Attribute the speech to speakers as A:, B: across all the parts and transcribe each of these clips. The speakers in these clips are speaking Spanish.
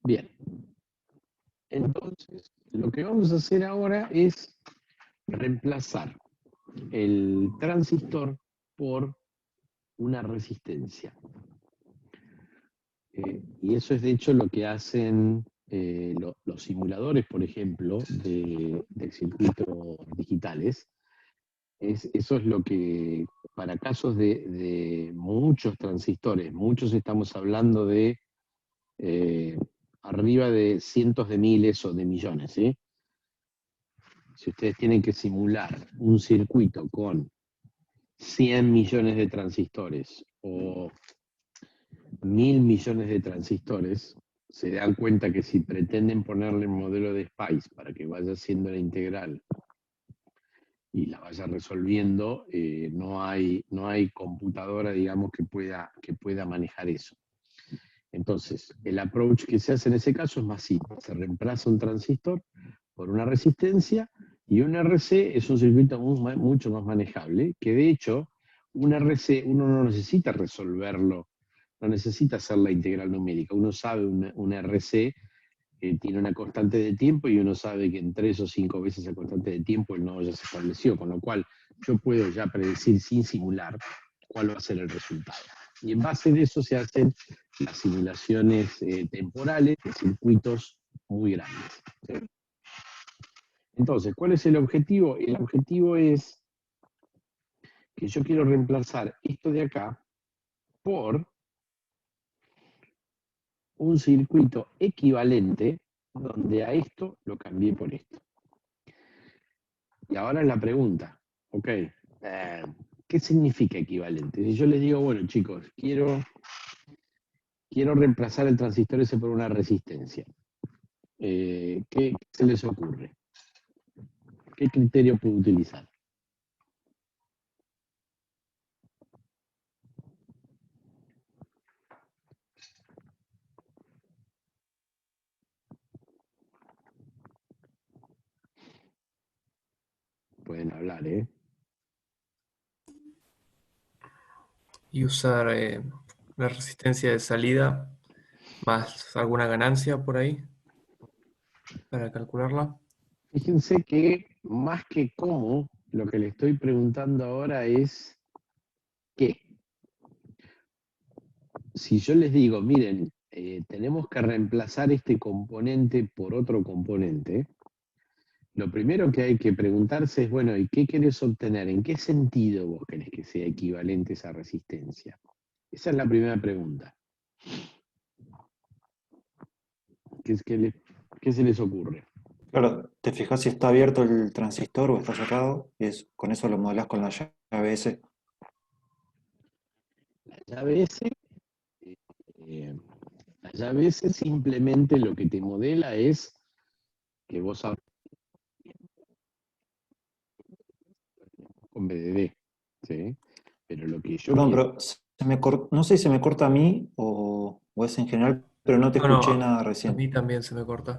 A: Bien. Entonces, lo que vamos a hacer ahora es reemplazar el transistor por una resistencia. Y eso es de hecho lo que hacen los simuladores, por ejemplo, de circuitos digitales. Eso es lo que, para casos de muchos transistores, muchos estamos hablando de arriba de cientos de miles o de millones, ¿sí? Si ustedes tienen que simular un circuito con 100 millones de transistores o 1000 millones de transistores, se dan cuenta que si pretenden ponerle un modelo de Spice para que vaya haciendo la integral y la vaya resolviendo, no hay computadora, digamos, que pueda manejar eso. Entonces, el approach que se hace en ese caso es más simple. Se reemplaza un transistor por una resistencia y un RC es un circuito mucho más manejable, que de hecho, un RC uno no necesita resolverlo, no necesita hacer la integral numérica. Uno sabe un RC tiene una constante de tiempo y uno sabe que en 3 o 5 veces esa constante de tiempo el nodo ya se estableció, con lo cual yo puedo ya predecir sin simular cuál va a ser el resultado. Y en base de eso se hacen las simulaciones temporales de circuitos muy grandes. ¿Sí? Entonces, ¿cuál es el objetivo? El objetivo es que yo quiero reemplazar esto de acá por un circuito equivalente donde a esto lo cambié por esto. Y ahora la pregunta, ok, ¿qué significa equivalente? Si yo les digo, bueno chicos, quiero reemplazar el transistor ese por una resistencia, ¿qué se les ocurre? ¿Qué criterio puedo utilizar? Pueden hablar, ¿eh?
B: Y usar la resistencia de salida más alguna ganancia por ahí para calcularla.
A: Fíjense que más que cómo, lo que le estoy preguntando ahora es qué. Si yo les digo, miren, tenemos que reemplazar este componente por otro componente, lo primero que hay que preguntarse es, bueno, ¿y qué querés obtener? ¿En qué sentido vos querés que sea equivalente esa resistencia? Esa es la primera pregunta. ¿Qué se les ocurre?
C: Claro, te fijas si está abierto el transistor o está cerrado, y con eso lo modelás con la llave S.
A: La llave S, eh, la llave S simplemente lo que te modela es que vos hablas con BDD, ¿sí? Pero lo que yo
C: Perdón,
A: quiero...
C: pero no sé si se me corta a mí o es en general, pero no te
B: No,
C: escuché
B: no,
C: nada
B: a
C: recién.
B: mí también se me corta.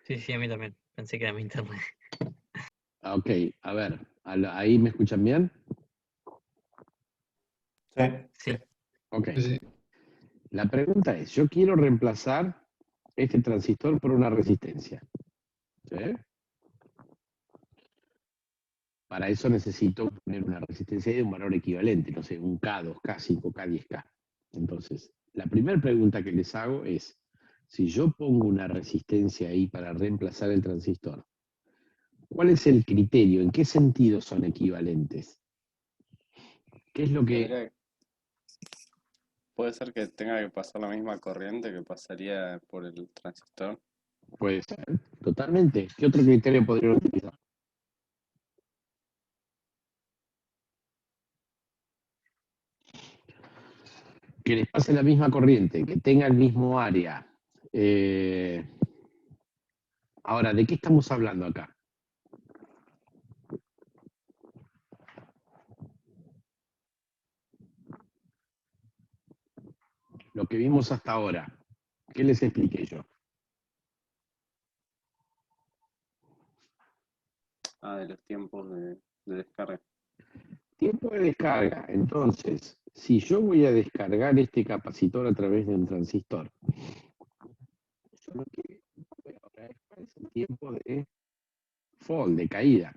D: Sí, sí, a mí también. Pensé que era mi internet.
A: Ok, a ver, ¿ahí me escuchan bien?
C: Sí.
B: Sí.
D: Sí.
A: Ok.
E: Sí.
A: La pregunta es, yo quiero reemplazar este transistor por una resistencia. ¿Sí? Para eso necesito poner una resistencia de un valor equivalente, no sé, un K, 2K, 5K, 10K. Entonces, la primera pregunta que les hago es, si yo pongo una resistencia ahí para reemplazar el transistor, ¿cuál es el criterio? ¿En qué sentido son equivalentes? ¿Qué es lo que
E: Puede ser que tenga que pasar la misma corriente que pasaría por el transistor.
A: puede ser? Totalmente. ¿Qué otro criterio podrían utilizar? Que les pase la misma corriente, que tenga el mismo área. Eh, Ahora, ¿de qué estamos hablando acá? Lo que vimos hasta ahora. ¿Qué les expliqué yo?
E: De los tiempos de descarga.
A: Tiempo de descarga. Entonces, si yo voy a descargar este capacitor a través de un transistor, yo lo que veo ahora es cuál es el tiempo de fall, de caída.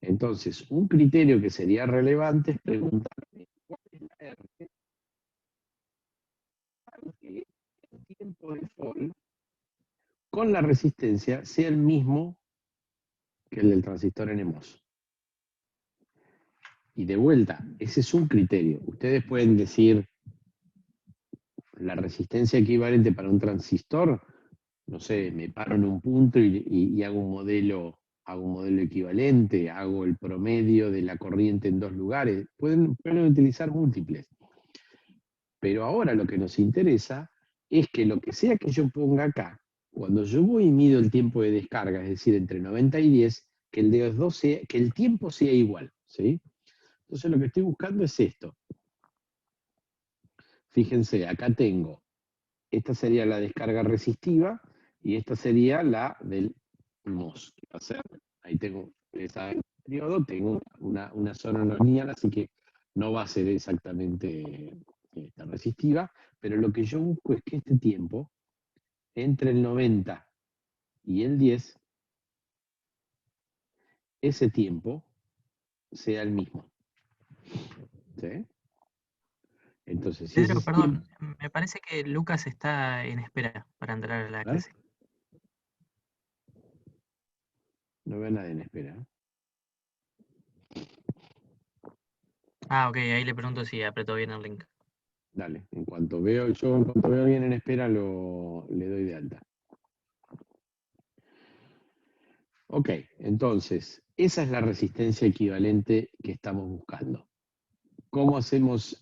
A: Entonces, un criterio que sería relevante es preguntarme cuál es la R para que el tiempo de fall con la resistencia sea el mismo que el del transistor NMOS. Y de vuelta, ese es un criterio. Ustedes pueden decir la resistencia equivalente para un transistor, no sé, me paro en un punto y hago un modelo equivalente, hago el promedio de la corriente en dos lugares. Pueden utilizar múltiples. Pero ahora lo que nos interesa es que lo que sea que yo ponga acá, cuando yo voy y mido el tiempo de descarga, es decir, entre 90 y 10, que el de los dos sea, que el tiempo sea igual, ¿sí? Entonces lo que estoy buscando es esto. Fíjense, acá tengo, esta sería la descarga resistiva y esta sería la del MOS. ¿Qué va a ser? Ahí tengo, esa periodo, tengo una zona no lineal, así que no va a ser exactamente resistiva, pero lo que yo busco es que este tiempo, entre el 90 y el 10, ese tiempo sea el mismo. ¿Sí? Entonces, si
D: Pedro,
A: ese
D: perdón,
A: tiempo...
D: me parece que Lucas está en espera para entrar a la clase.
A: No veo a nadie en espera.
D: Ah, ok, ahí le pregunto si apretó bien el link.
A: Dale, en cuanto veo a alguien en espera, le doy de alta. Ok, entonces, esa es la resistencia equivalente que estamos buscando. ¿Cómo hallamos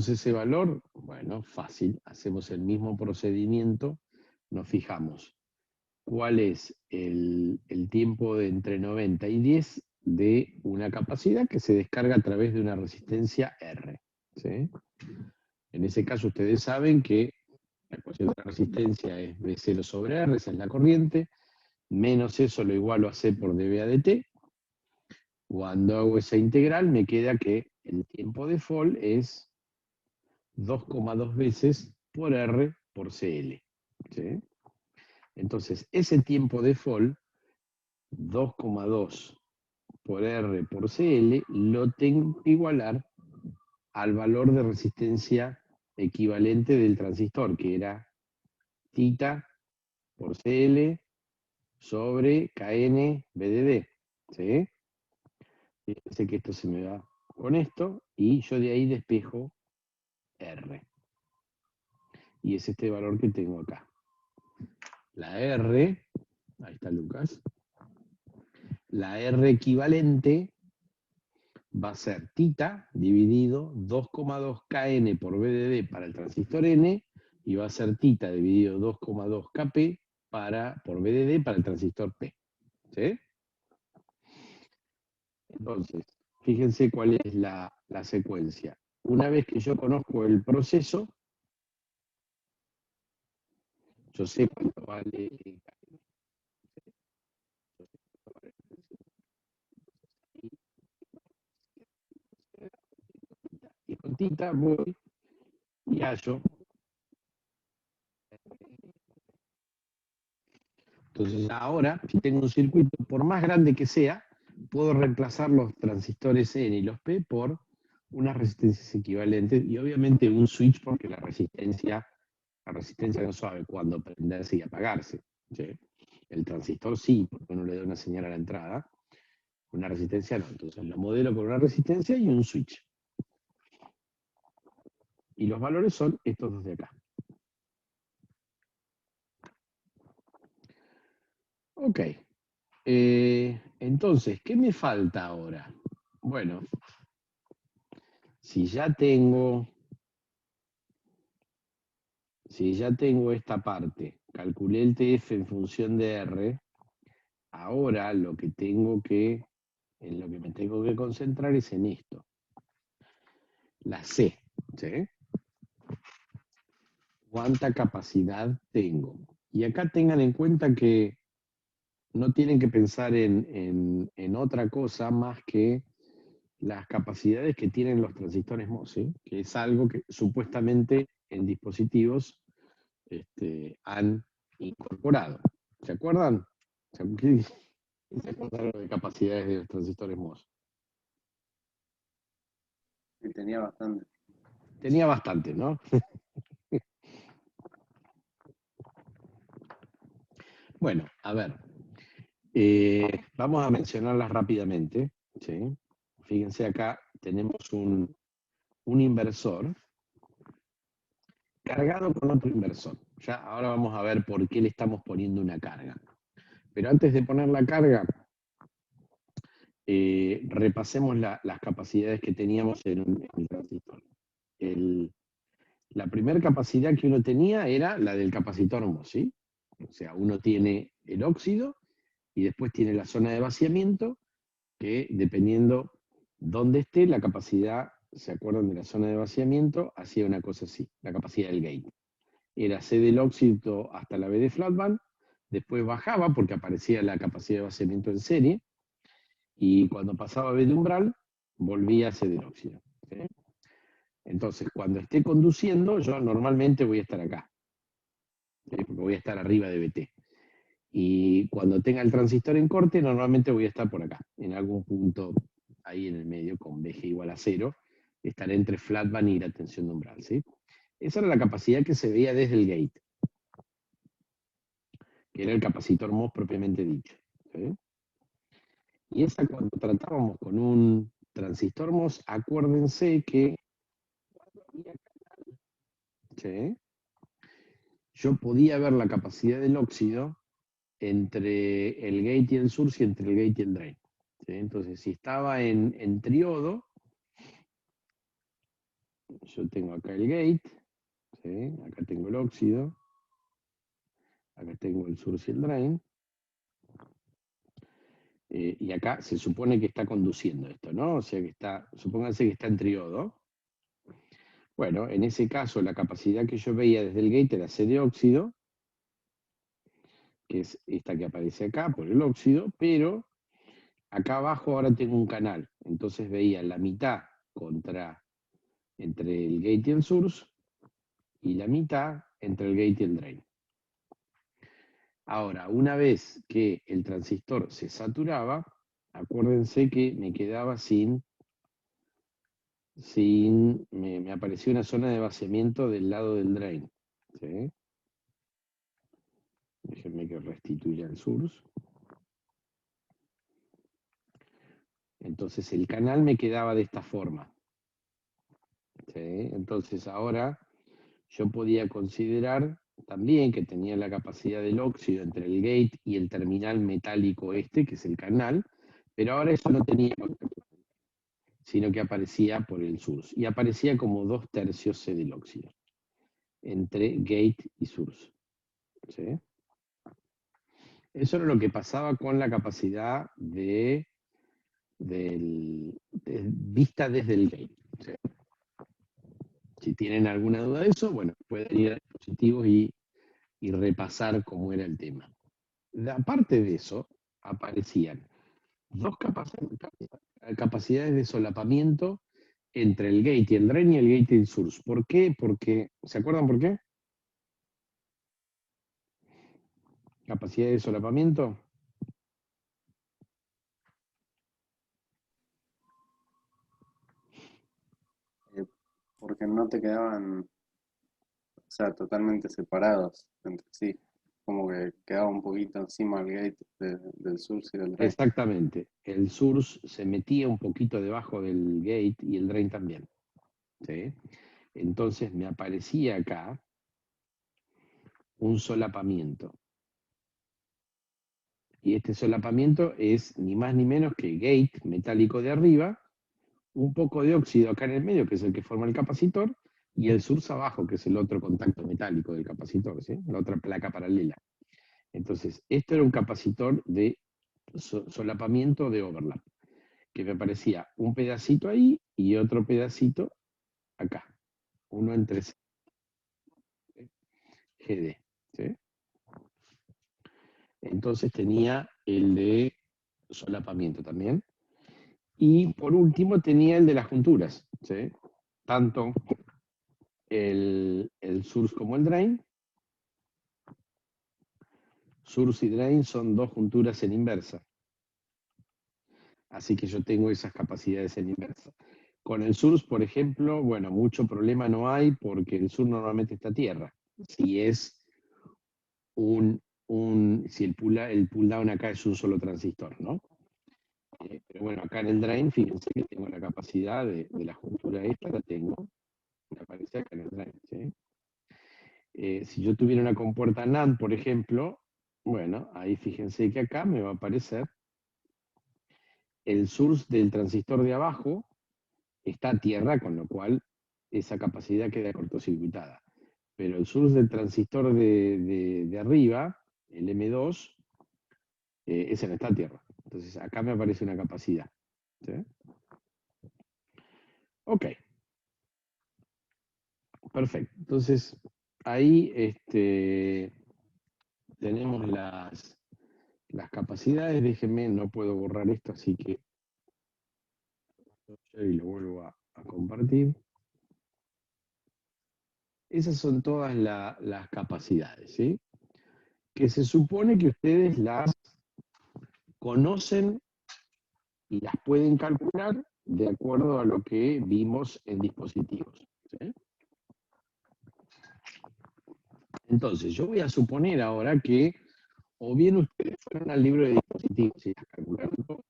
A: ese valor? Bueno, fácil, hacemos el mismo procedimiento, nos fijamos cuál es el tiempo de entre 90 y 10 de una capacidad que se descarga a través de una resistencia R. ¿Sí? En ese caso ustedes saben que la ecuación de la resistencia es V0 sobre R, esa es la corriente, menos eso lo igualo a C por dV a dt. Cuando hago esa integral me queda que el tiempo de fall es 2,2 veces por R por CL. ¿Sí? Entonces, ese tiempo de fall, 2,2 por R por CL, lo tengo que igualar al valor de resistencia equivalente del transistor, que era θ por CL sobre KN BDD. ¿Sí? Fíjense que esto se me va con esto y yo de ahí despejo R. Y es este valor que tengo acá. La R, ahí está Lucas, la R equivalente va a ser θ dividido 2,2 KN por BDD para el transistor N y va a ser θ dividido 2,2 KP por BDD para el transistor P. ¿Sí? Entonces, fíjense cuál es la secuencia. Una vez que yo conozco el proceso, yo sé cuánto vale y con θ voy y hallo. Entonces ahora, si tengo un circuito, por más grande que sea, puedo reemplazar los transistores N y los P por unas resistencias equivalentes y obviamente un switch porque la resistencia no sabe cuándo prenderse y apagarse. ¿Sí? El transistor sí, porque uno le da una señal a la entrada, una resistencia no. Entonces lo modelo con una resistencia y un switch. Y los valores son estos dos de acá. Ok. Entonces, ¿qué me falta ahora? Bueno, si ya tengo esta parte, calculé el TF en función de R, ahora en lo que me tengo que concentrar es en esto. La C, ¿sí? ¿Cuánta capacidad tengo? Y acá tengan en cuenta que no tienen que pensar en otra cosa más que las capacidades que tienen los transistores MOS, ¿sí? Que es algo que supuestamente en dispositivos han incorporado. ¿Se acuerdan? ¿Qué se acordaron de capacidades de los transistores MOS?
E: Y tenía bastante.
A: Tenía bastante, ¿no? Bueno, a ver. Vamos a mencionarlas rápidamente, ¿sí? Fíjense acá, tenemos un inversor cargado con otro inversor. Ya ahora vamos a ver por qué le estamos poniendo una carga. Pero antes de poner la carga, repasemos las capacidades que teníamos en el transistor. La primera capacidad que uno tenía era la del capacitor MOS, ¿sí? O sea, uno tiene el óxido y después tiene la zona de vaciamiento, que dependiendo dónde esté, la capacidad, ¿se acuerdan de la zona de vaciamiento? Hacía una cosa así, la capacidad del gate. Era C del óxido hasta la B de flatband, después bajaba porque aparecía la capacidad de vaciamiento en serie, y cuando pasaba B de umbral, volvía a C del óxido. ¿Sí? Entonces, cuando esté conduciendo, yo normalmente voy a estar acá, ¿sí? Porque voy a estar arriba de BT. Y cuando tenga el transistor en corte, normalmente voy a estar por acá, en algún punto ahí en el medio, con BG igual a 0, estaré entre flatband y la tensión de umbral, ¿sí? Esa era la capacidad que se veía desde el gate, que era el capacitor MOS propiamente dicho, ¿sí? Y esa cuando tratábamos con un transistor MOS, acuérdense que ¿sí? Yo podía ver la capacidad del óxido entre el gate y el source y entre el gate y el drain. ¿Sí? Entonces, si estaba en triodo, yo tengo acá el gate, ¿sí? Acá tengo el óxido, acá tengo el source y el drain, y acá se supone que está conduciendo esto, ¿no? O sea que está, supónganse que está en triodo. Bueno, en ese caso la capacidad que yo veía desde el gate era C de óxido, que es esta que aparece acá por el óxido, pero acá abajo ahora tengo un canal, entonces veía la mitad entre el gate y el source, y la mitad entre el gate y el drain. Ahora, una vez que el transistor se saturaba, acuérdense que me quedaba me apareció una zona de vaciamiento del lado del drain. ¿Sí? Déjenme que restituya el source. Entonces el canal me quedaba de esta forma. ¿Sí? Entonces ahora yo podía considerar también que tenía la capacidad del óxido entre el gate y el terminal metálico este, que es el canal, pero ahora eso no tenía contacto, sino que aparecía por el source, y aparecía como 2/3 C del óxido, entre gate y source. ¿Sí? Eso era lo que pasaba con la capacidad vista desde el gate. ¿Sí? Si tienen alguna duda de eso, bueno, pueden ir a dispositivos y repasar cómo era el tema. Aparte de eso, aparecían dos capacidades de solapamiento entre el gate y el drain y el gate y el source. ¿Por qué? Porque, ¿se acuerdan por qué? Capacidad de solapamiento.
E: Porque no te quedaban, o sea, totalmente separados entre sí. Como que quedaba un poquito encima el gate del source y del drain.
A: Exactamente. El source se metía un poquito debajo del gate y el drain también. ¿Sí? Entonces me aparecía acá un solapamiento. Y este solapamiento es ni más ni menos que gate metálico de arriba, un poco de óxido acá en el medio, que es el que forma el capacitor, y el source abajo, que es el otro contacto metálico del capacitor, ¿sí? La otra placa paralela. Entonces, esto era un capacitor de solapamiento de overlap, que me aparecía un pedacito ahí y otro pedacito acá, uno entre GD. ¿Sí? Entonces tenía el de solapamiento también. Y por último tenía el de las junturas, ¿sí? Tanto el source como el drain. Source y drain son dos junturas en inversa. Así que yo tengo esas capacidades en inversa. Con el source, por ejemplo, bueno, mucho problema no hay porque el source normalmente está a tierra. Si es si el pull down acá es un solo transistor, ¿no? Pero bueno, acá en el drain, fíjense que tengo la capacidad de la juntura esta, la tengo, me aparece acá en el drain, ¿sí? Si yo tuviera una compuerta NAND, por ejemplo, bueno, ahí fíjense que acá me va a aparecer el source del transistor de abajo, está a tierra, con lo cual esa capacidad queda cortocircuitada. Pero el source del transistor de arriba, el M2, ese no está a tierra. Entonces acá me aparece una capacidad. ¿Sí? Ok. Perfecto. Entonces ahí tenemos las capacidades. Déjenme, no puedo borrar esto, así que y lo vuelvo a compartir. Esas son todas las capacidades, ¿sí? Que se supone que ustedes las conocen y las pueden calcular de acuerdo a lo que vimos en dispositivos, ¿sí? Entonces, yo voy a suponer ahora que o bien ustedes fueron al libro de dispositivos y las calcularon todas,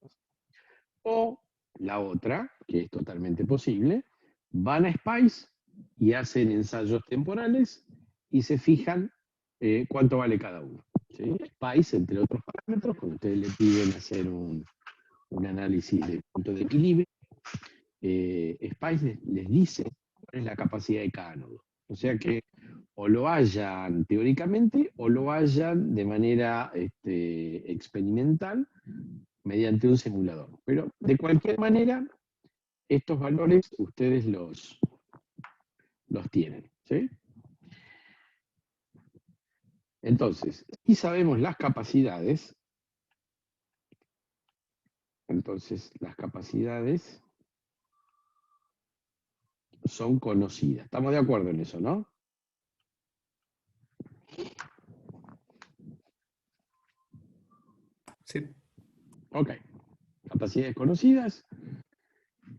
A: o la otra, que es totalmente posible, van a SPICE y hacen ensayos temporales y se fijan cuánto vale cada uno. ¿Sí? SPICE, entre otros parámetros, cuando ustedes le piden hacer un análisis de punto de equilibrio, SPICE les dice cuál es la capacidad de cada nodo. O sea que o lo hayan teóricamente o lo hayan de manera experimental mediante un simulador. Pero de cualquier manera, estos valores ustedes los tienen. ¿Sí? Entonces, si sabemos las capacidades, entonces las capacidades son conocidas. ¿Estamos de acuerdo en eso, no?
B: Sí.
A: Ok. Capacidades conocidas,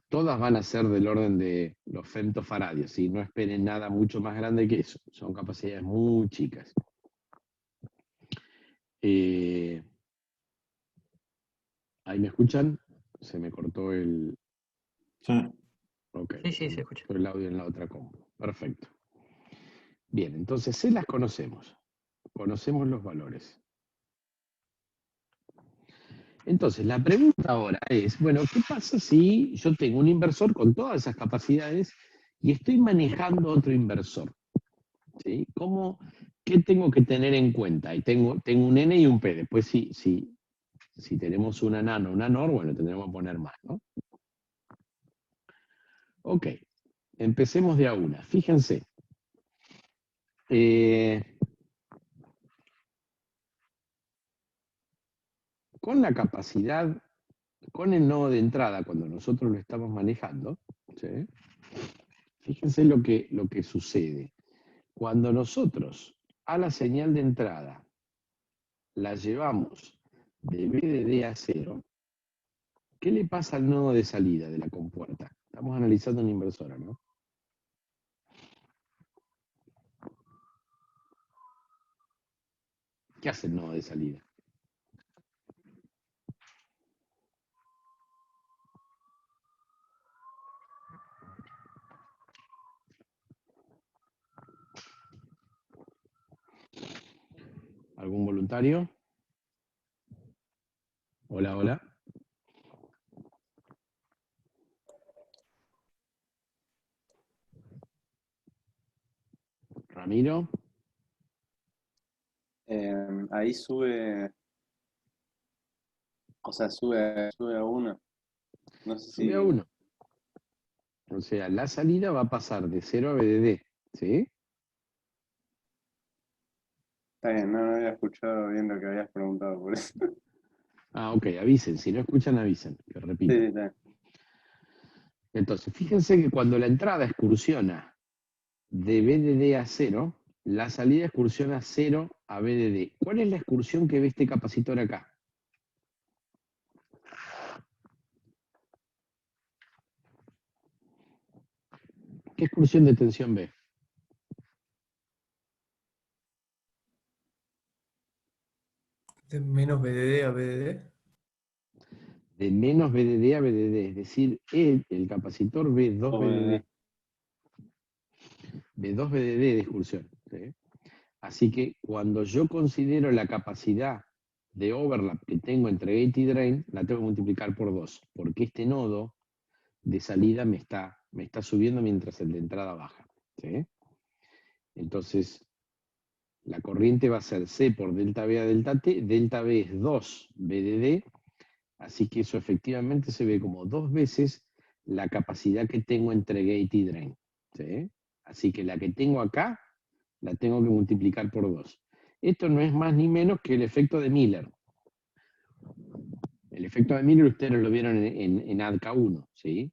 A: todas van a ser del orden de los femtofaradios, ¿sí? No esperen nada mucho más grande que eso. Son capacidades muy chicas. ¿Ahí me escuchan? Se me cortó el...
C: Sí.
A: Ok,
D: Sí,
A: se
D: sí,
A: me
D: se escucha.
A: cortó el audio en la otra compu. Perfecto. Bien, entonces se las conocemos. Conocemos los valores. Entonces, la pregunta ahora es, bueno, ¿qué pasa si yo tengo un inversor con todas esas capacidades y estoy manejando otro inversor? ¿Sí? ¿Qué tengo que tener en cuenta? Y tengo un N y un P. Después, si tenemos una NAND o una NOR, bueno, tendremos que poner más, ¿no? Ok, empecemos de a una. Fíjense. Con la capacidad, con el nodo de entrada, cuando nosotros lo estamos manejando, ¿sí? Fíjense lo que sucede. Cuando nosotros a la señal de entrada la llevamos de BDD a 0, ¿qué le pasa al nodo de salida de la compuerta? Estamos analizando una inversora, ¿no? ¿Qué hace el nodo de salida? ¿Algún voluntario? Hola, hola. Ramiro.
E: Ahí sube, o sea, sube a 1. No sé
A: Sube a
E: si
A: 1. O sea, la salida va a pasar de 0 a BDD, ¿sí?
E: está bien, no había escuchado bien lo que habías preguntado por eso.
A: Ah, ok, avisen. Si no escuchan, avisen. Que
E: Sí,
A: repito.
E: está bien.
A: Entonces, fíjense que cuando la entrada excursiona de BDD a 0, la salida excursiona 0 a BDD. ¿Cuál es la excursión que ve este capacitor acá? ¿Qué excursión de tensión ve?
B: De menos BDD a BDD.
A: De menos BDD a BDD, es decir, el capacitor ve 2 BDD. Ve 2 BDD de excursión. ¿Sí? Así que cuando yo considero la capacidad de overlap que tengo entre gate y drain, la tengo que multiplicar por 2, porque este nodo de salida me está subiendo mientras el de entrada baja. ¿Sí? Entonces, la corriente va a ser C por delta B a delta T, delta B es 2 BDD, así que eso efectivamente se ve como 2 veces la capacidad que tengo entre gate y drain. ¿Sí? Así que la que tengo acá, la tengo que multiplicar por 2. Esto no es más ni menos que el efecto de Miller. El efecto de Miller ustedes lo vieron en ADK1, ¿sí?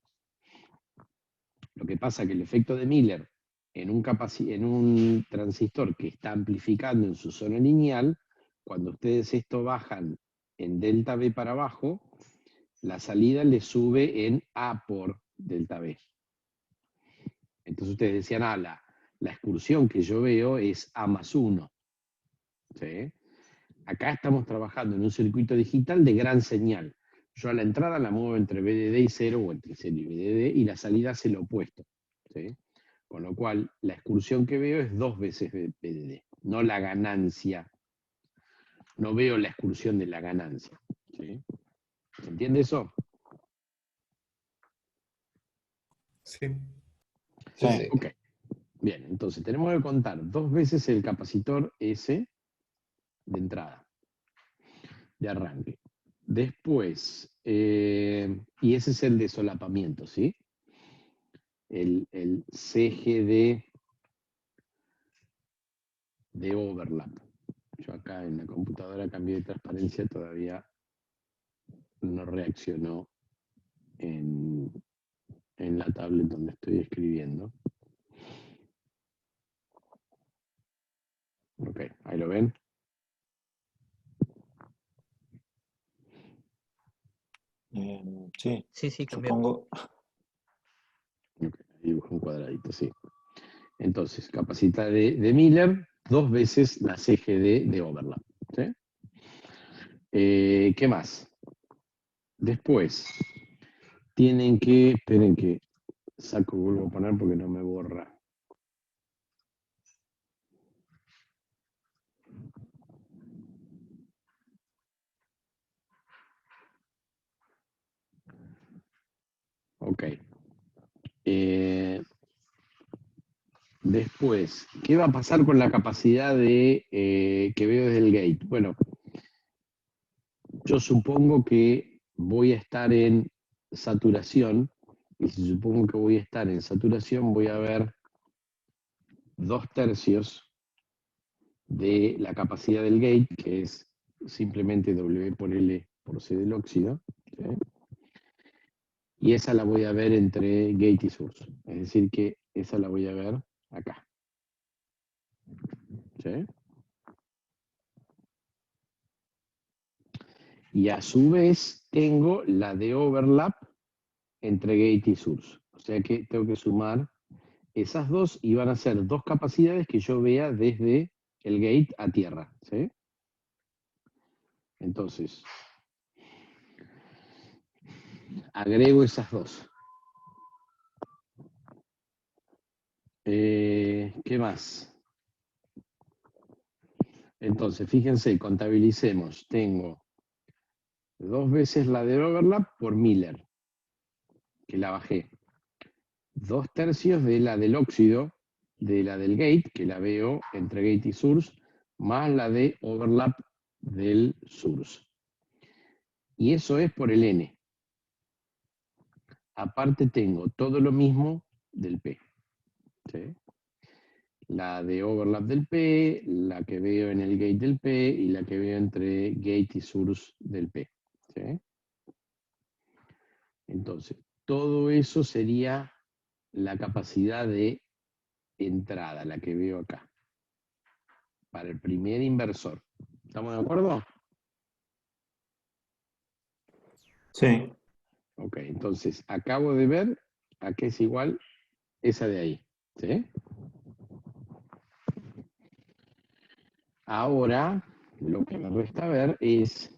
A: Lo que pasa es que el efecto de Miller en un transistor que está amplificando en su zona lineal, cuando ustedes esto bajan en delta B para abajo, la salida le sube en A por delta B. Entonces ustedes decían, la excursión que yo veo es A más 1. ¿Sí? Acá estamos trabajando en un circuito digital de gran señal. Yo a la entrada la muevo entre BDD y 0 o entre 0 y BDD y la salida hace lo opuesto. ¿Sí? Con lo cual, la excursión que veo es 2 veces BDD, no la ganancia. No veo la excursión de la ganancia. ¿Sí? ¿Se entiende eso?
B: Sí.
C: Sí.
A: Ok. Bien, entonces tenemos que contar 2 veces el capacitor S de entrada, de arranque. Después, y ese es el de solapamiento, ¿sí? El CGD de overlap. Yo acá en la computadora cambié de transparencia, todavía no reaccionó en la tablet donde estoy escribiendo. Ok, ahí lo ven.
C: Sí,
D: Sí, cambió.
C: supongo.
A: Ok, dibujo un cuadradito, sí. Entonces, capacidad de Miller, 2 veces la CGD de overlap. ¿Sí? ¿Qué más? Después, tienen que, esperen que saco, vuelvo a poner porque no me borra. Ok. Después, ¿qué va a pasar con la capacidad que veo desde el gate? Bueno, yo supongo que voy a estar en saturación, y si supongo que voy a estar en saturación, voy a ver 2/3 de la capacidad del gate, que es simplemente W por L por C del óxido, ¿sí? Y esa la voy a ver entre gate y source, es decir que esa la voy a ver acá. ¿Sí? Y a su vez tengo la de overlap entre gate y source. O sea que tengo que sumar esas dos y van a ser 2 capacidades que yo vea desde el gate a tierra. ¿Sí? Entonces, agrego esas dos. ¿Qué más? Entonces, fíjense, contabilicemos. Tengo 2 veces la de overlap por Miller, que la bajé. 2/3 de la del óxido, de la del gate, que la veo entre gate y source, más la de overlap del source. Y eso es por el N. Aparte tengo todo lo mismo del P. ¿Sí? La de overlap del P, la que veo en el gate del P y la que veo entre gate y source del P. ¿Sí? Entonces, todo eso sería la capacidad de entrada, la que veo acá, para el primer inversor. ¿Estamos de acuerdo?
C: Sí,
A: Ok, entonces acabo de ver a qué es igual esa de ahí. ¿Sí? Ahora, lo que me resta ver es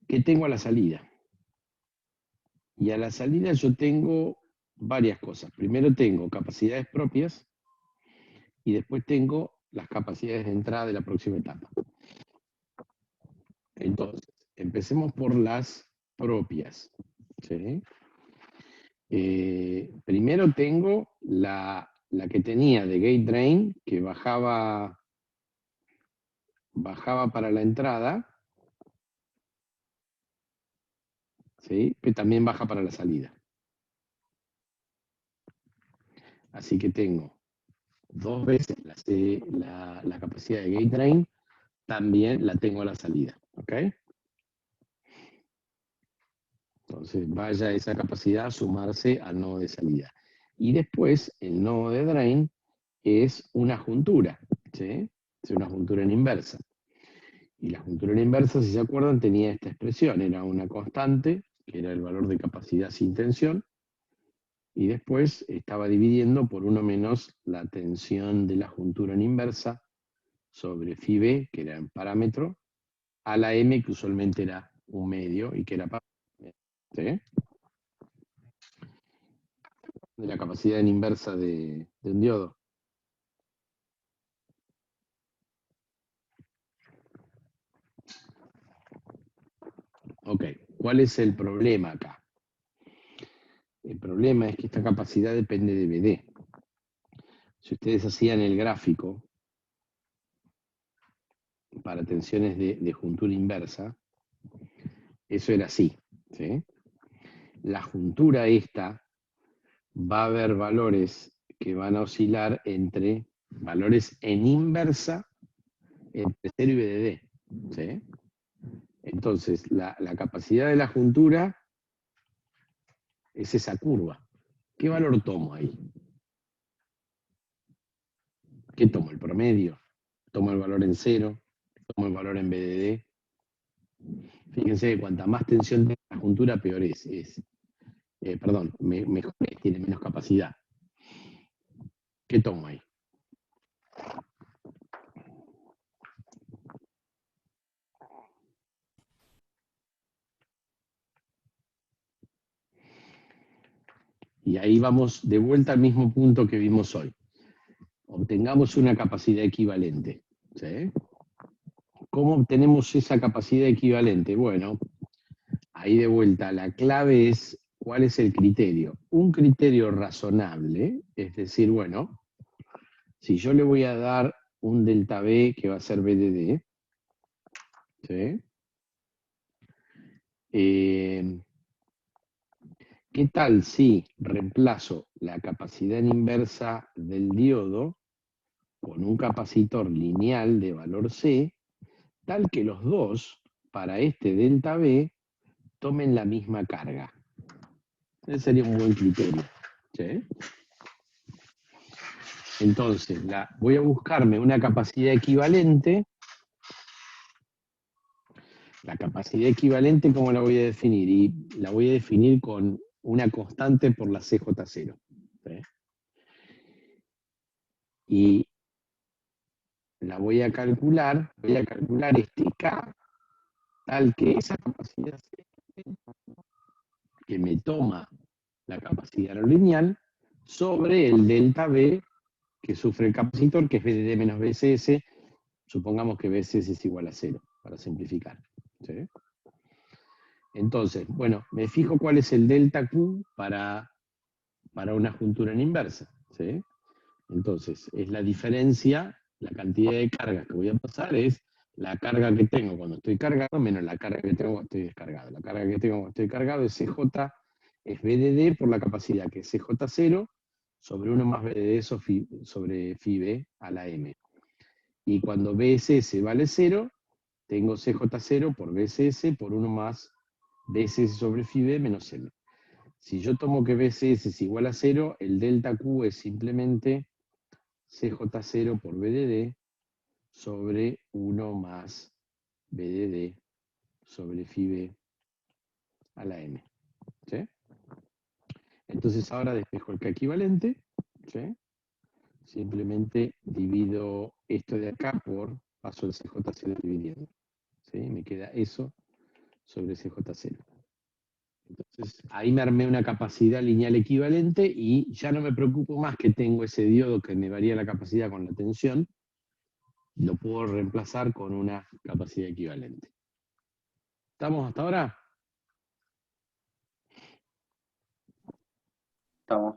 A: qué tengo a la salida. Y a la salida yo tengo varias cosas. Primero tengo capacidades propias y después tengo las capacidades de entrada de la próxima etapa. Entonces, empecemos por las propias. ¿Sí? Primero tengo la que tenía de gate drain, que bajaba para la entrada, ¿sí? Que también baja para la salida. Así que tengo 2 veces la capacidad de gate drain, también la tengo a la salida. ¿Ok? Entonces vaya esa capacidad a sumarse al nodo de salida. Y después el nodo de drain es una juntura, ¿sí? Es una juntura en inversa. Y la juntura en inversa, si se acuerdan, tenía esta expresión, era una constante, que era el valor de capacidad sin tensión, y después estaba dividiendo por 1 menos la tensión de la juntura en inversa sobre phi b, que era el parámetro, a la m, que usualmente era 1/2 y que era ¿sí? De la capacidad en inversa de un diodo. Ok, ¿cuál es el problema acá? El problema es que esta capacidad depende de BD. Si ustedes hacían el gráfico para tensiones de juntura inversa, eso era así, ¿sí? La juntura esta va a haber valores que van a oscilar entre valores en inversa entre 0 y BDD, ¿sí? Entonces, la capacidad de la juntura es esa curva. ¿Qué valor tomo ahí? ¿Qué tomo? ¿El promedio? ¿Tomo el valor en 0? ¿Tomo el valor en BDD? Fíjense que cuanta más tensión tiene la juntura, peor es. Mejor es, tiene menos capacidad. ¿Qué tomo ahí? Y ahí vamos de vuelta al mismo punto que vimos hoy. Obtengamos una capacidad equivalente. ¿Sí? ¿Cómo obtenemos esa capacidad equivalente? Bueno, ahí de vuelta, la clave es cuál es el criterio. Un criterio razonable, es decir, bueno, si yo le voy a dar un delta B que va a ser BDD, ¿sí? ¿Qué tal si reemplazo la capacidad en inversa del diodo con un capacitor lineal de valor C, tal que los dos, para este delta B, tomen la misma carga? Ese sería un buen criterio. ¿Sí? Entonces, voy a buscarme una capacidad equivalente. La capacidad equivalente, ¿cómo la voy a definir? Y la voy a definir con una constante por la CJ0. ¿Sí? Y la voy a calcular este K, tal que esa capacidad que me toma la capacidad lineal sobre el delta B que sufre el capacitor, que es BDD menos BSS. Supongamos que BSS es igual a 0, para simplificar. ¿Sí? Entonces, bueno, me fijo cuál es el delta Q para una juntura en inversa. ¿Sí? Entonces, es la diferencia, la cantidad de cargas que voy a pasar es la carga que tengo cuando estoy cargado menos la carga que tengo cuando estoy descargado. La carga que tengo cuando estoy cargado es CJ, es BDD por la capacidad, que es CJ0 sobre 1 más BDD sobre phi B a la M. Y cuando BSS vale 0, tengo CJ0 por BSS por 1 más BSS sobre phi b menos M. Si yo tomo que BSS es igual a 0, el delta Q es simplemente CJ0 por BDD sobre 1 más BDD sobre phi b a la M. ¿Sí? Entonces ahora despejo el K equivalente, ¿sí? Simplemente divido esto de acá por, paso el CJ0 dividiendo, ¿sí? Me queda eso sobre CJ0. Entonces ahí me armé una capacidad lineal equivalente y ya no me preocupo más que tengo ese diodo que me varía la capacidad con la tensión, lo puedo reemplazar con una capacidad equivalente. ¿Estamos hasta ahora?
E: Estamos.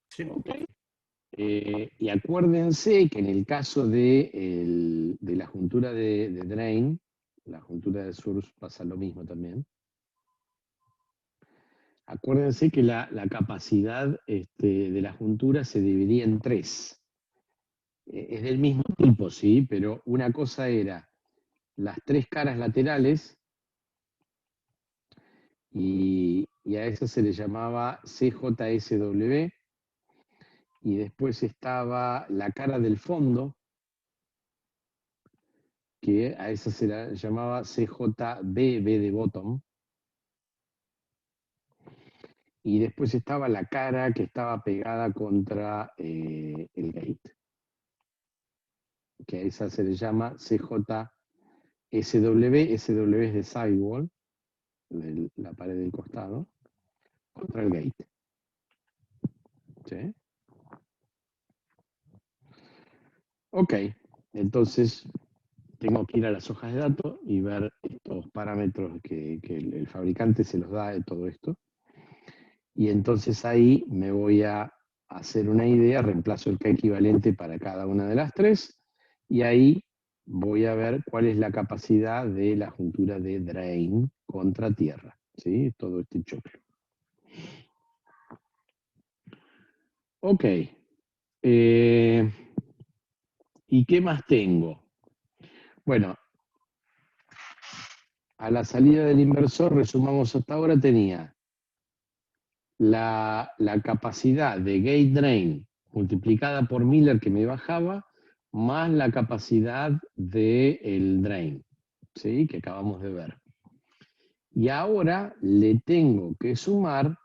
B: Sí.
A: Ok. Y acuérdense que en el caso de la juntura de drain, la juntura de source pasa lo mismo también. Acuérdense que la capacidad de la juntura se dividía en 3. Es del mismo tipo, sí, pero una cosa era las 3 caras laterales y a eso se le llamaba CJSW, y después estaba la cara del fondo, que a esa se la llamaba CJB, B de bottom, y después estaba la cara que estaba pegada contra el gate, que a esa se le llama CJSW, SW es de sidewall, de la pared del costado, contra el gate. ¿Sí? Ok, entonces tengo que ir a las hojas de datos y ver estos parámetros que el fabricante se los da de todo esto. Y entonces ahí me voy a hacer una idea, reemplazo el K equivalente para cada una de las 3, y ahí voy a ver cuál es la capacidad de la juntura de drain contra tierra, ¿sí? Todo este choque. Ok. ¿Y qué más tengo? Bueno, a la salida del inversor, resumamos hasta ahora, tenía la capacidad de gate drain multiplicada por Miller que me bajaba, más la capacidad del drain, ¿sí? Que acabamos de ver. Y ahora le tengo que sumar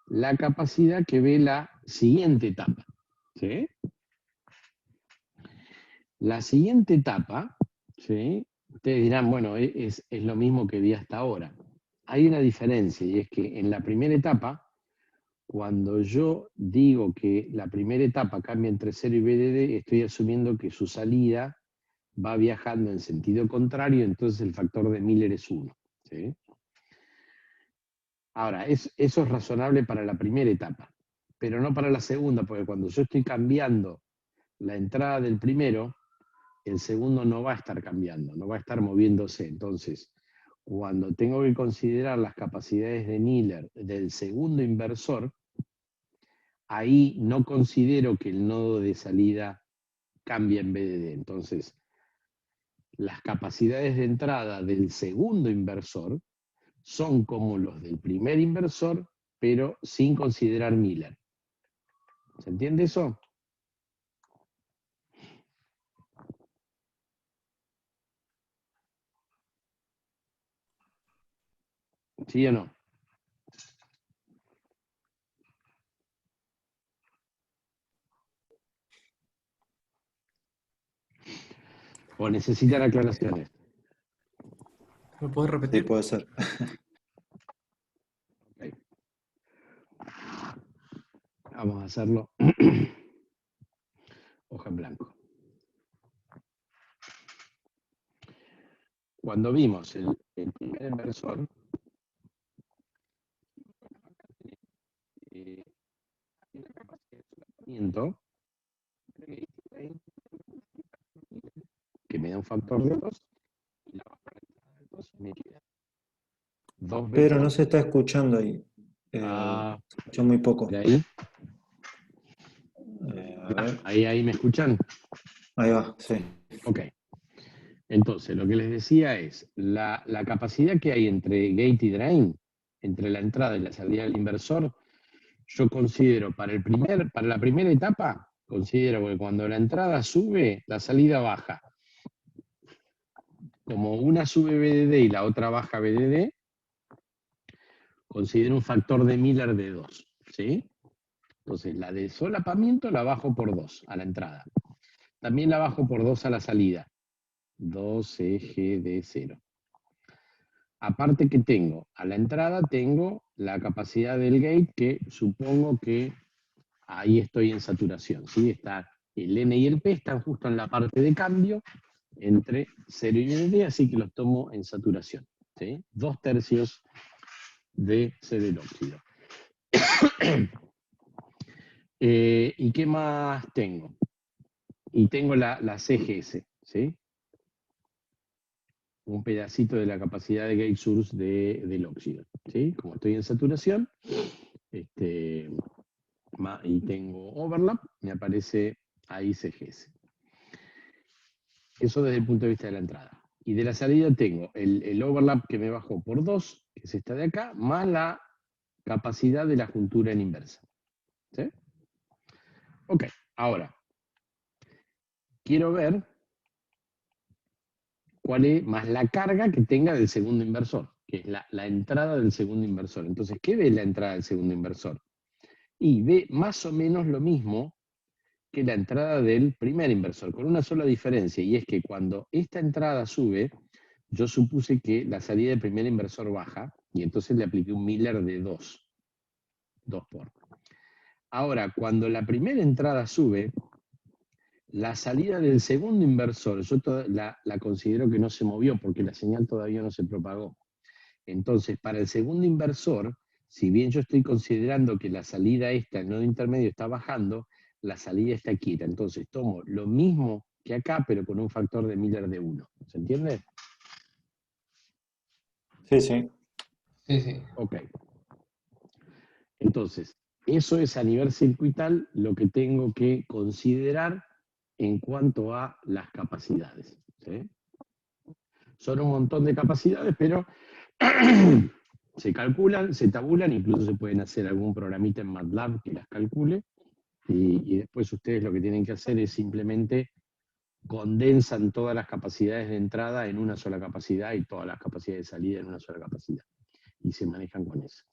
A: la capacidad que ve la siguiente etapa, ¿sí? La siguiente etapa, ¿sí? Ustedes dirán, bueno, es lo mismo que vi hasta ahora. Hay una diferencia, y es que en la primera etapa, cuando yo digo que la primera etapa cambia entre 0 y BDD, estoy asumiendo que su salida va viajando en sentido contrario, entonces el factor de Miller es 1. ¿Sí? Ahora, eso es razonable para la primera etapa, pero no para la segunda, porque cuando yo estoy cambiando la entrada del primero, el segundo no va a estar cambiando, no va a estar moviéndose. Entonces, cuando tengo que considerar las capacidades de Miller del segundo inversor, ahí no considero que el nodo de salida cambie en BDD. Entonces, las capacidades de entrada del segundo inversor son como los del primer inversor, pero sin considerar Miller. ¿Se entiende eso? ¿Sí o no? ¿O necesitan aclaraciones?
B: ¿Me puedes
C: Sí,
B: repetir?
C: puede ser.
A: Okay. Vamos a hacerlo. Hoja en blanco. Cuando vimos el primer inversor, hay una capacidad de solapamiento que me da un factor de 2, y la baja de 2 me queda 2
C: Pero
A: veces.
C: no se está escuchando ahí. Se escucha muy poco.
A: ¿De ahí?
C: A ver,
A: Ahí me escuchan.
C: ahí va, sí.
A: Ok. Entonces, lo que les decía es, la capacidad que hay entre gate y drain, entre la entrada y la salida del inversor, yo considero para la primera etapa, considero que cuando la entrada sube, la salida baja. Como una sube BDD y la otra baja BDD, considero un factor de Miller de 2, ¿sí? Entonces, la de solapamiento la bajo por 2 a la entrada. También la bajo por 2 a la salida. 2G de 0. Aparte que tengo, a la entrada tengo la capacidad del gate, que supongo que ahí estoy en saturación, ¿sí? Está el N y el P están justo en la parte de cambio entre 0 y BDD, así que los tomo en saturación, ¿sí? 2/3 de C del óxido. ¿Y qué más tengo? Y tengo la CGS, ¿sí? Un pedacito de la capacidad de gate source del óxido, ¿sí? Como estoy en saturación, y tengo overlap, me aparece ahí CGS. Eso desde el punto de vista de la entrada. Y de la salida tengo el overlap que me bajó por 2, que es esta de acá, más la capacidad de la juntura en inversa. ¿Sí? Ok, ahora, quiero ver cuál es más la carga que tenga del segundo inversor, que es la entrada del segundo inversor. Entonces, ¿qué ve la entrada del segundo inversor? Y ve más o menos lo mismo que la entrada del primer inversor, con una sola diferencia, y es que cuando esta entrada sube, yo supuse que la salida del primer inversor baja, y entonces le apliqué un Miller de 2 por. Ahora, cuando la primera entrada sube, la salida del segundo inversor, yo la considero que no se movió porque la señal todavía no se propagó. Entonces, para el segundo inversor, si bien yo estoy considerando que la salida esta, el nodo intermedio, está bajando, la salida está quieta. Entonces, tomo lo mismo que acá, pero con un factor de Miller de 1. ¿Se entiende?
C: Sí, sí.
B: Sí, sí.
A: Ok. Entonces, eso es a nivel circuital lo que tengo que considerar en cuanto a las capacidades, ¿sí? Son un montón de capacidades, pero se calculan, se tabulan, incluso se pueden hacer algún programita en MATLAB que las calcule, y después ustedes lo que tienen que hacer es simplemente condensan todas las capacidades de entrada en una sola capacidad y todas las capacidades de salida en una sola capacidad, y se manejan con eso.